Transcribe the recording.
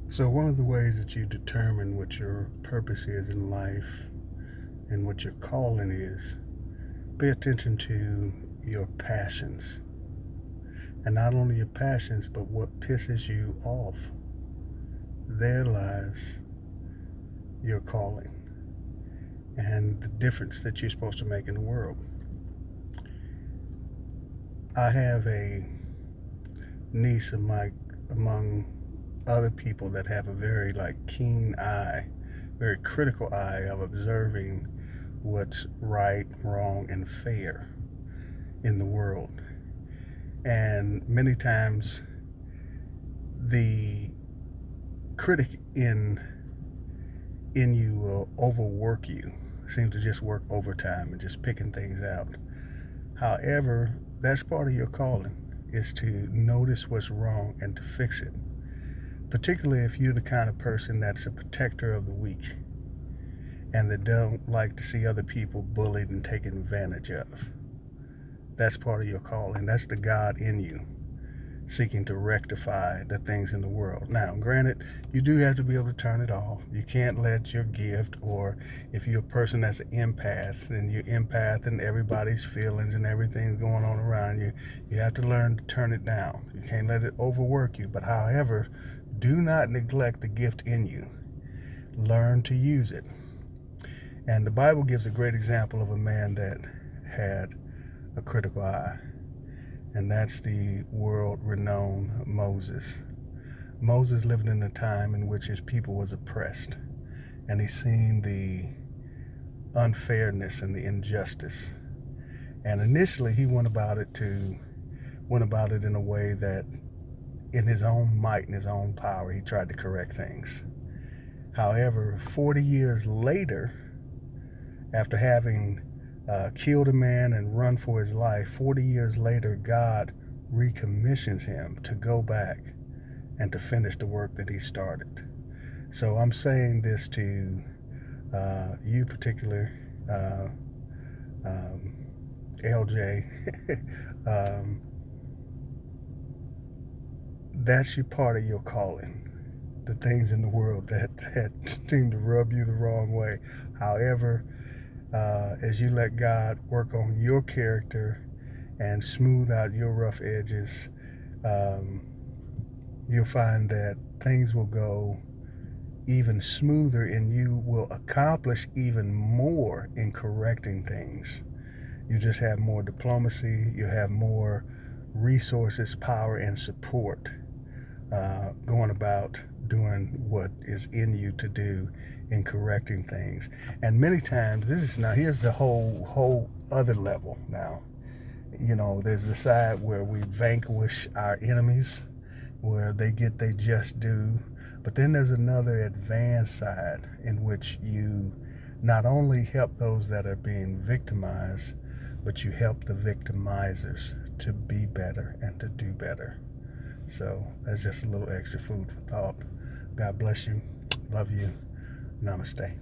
So, one of the ways that you determine what your purpose is in life and what your calling is, pay attention to your passions. And not only your passions, but what pisses you off. There lies your calling and the difference that you're supposed to make in the world. I have a niece among other people that have a very keen eye, very critical eye of observing what's right, wrong, and fair in the world. And many times the critic in you will overwork you, seem to just work overtime and just picking things out. However, that's part of your calling, is to notice what's wrong and to fix it. Particularly if you're the kind of person that's a protector of the weak and that don't like to see other people bullied and taken advantage of. That's part of your calling. That's the God in you, seeking to rectify the things in the world. Now, granted, you do have to be able to turn it off. You can't let your gift, or if you're a person that's an empath, then you're empathing everybody's feelings and everything's going on around you. You have to learn to turn it down. You can't let it overwork you. But however, do not neglect the gift in you. Learn to use it. And the Bible gives a great example of a man that had a critical eye. And that's the world-renowned Moses. Moses lived in a time in which his people was oppressed, and he seen the unfairness and the injustice. And initially, he went about it in a way that, in his own might and his own power, he tried to correct things. However, 40 years later, after having killed a man and run for his life, 40 years later, God recommissions him to go back and to finish the work that he started. So I'm saying this to you particular, LJ. That's your part of your calling. The things in the world that seem to rub you the wrong way. However, as you let God work on your character and smooth out your rough edges, you'll find that things will go even smoother and you will accomplish even more in correcting things. You just have more diplomacy, you have more resources, power, and support going about doing what is in you to do in correcting things. And many times, here's the whole other level now. There's the side where we vanquish our enemies, where they get their just due. But then there's another advanced side in which you not only help those that are being victimized, but you help the victimizers to be better and to do better. So that's just a little extra food for thought. God bless you. Love you. Namaste.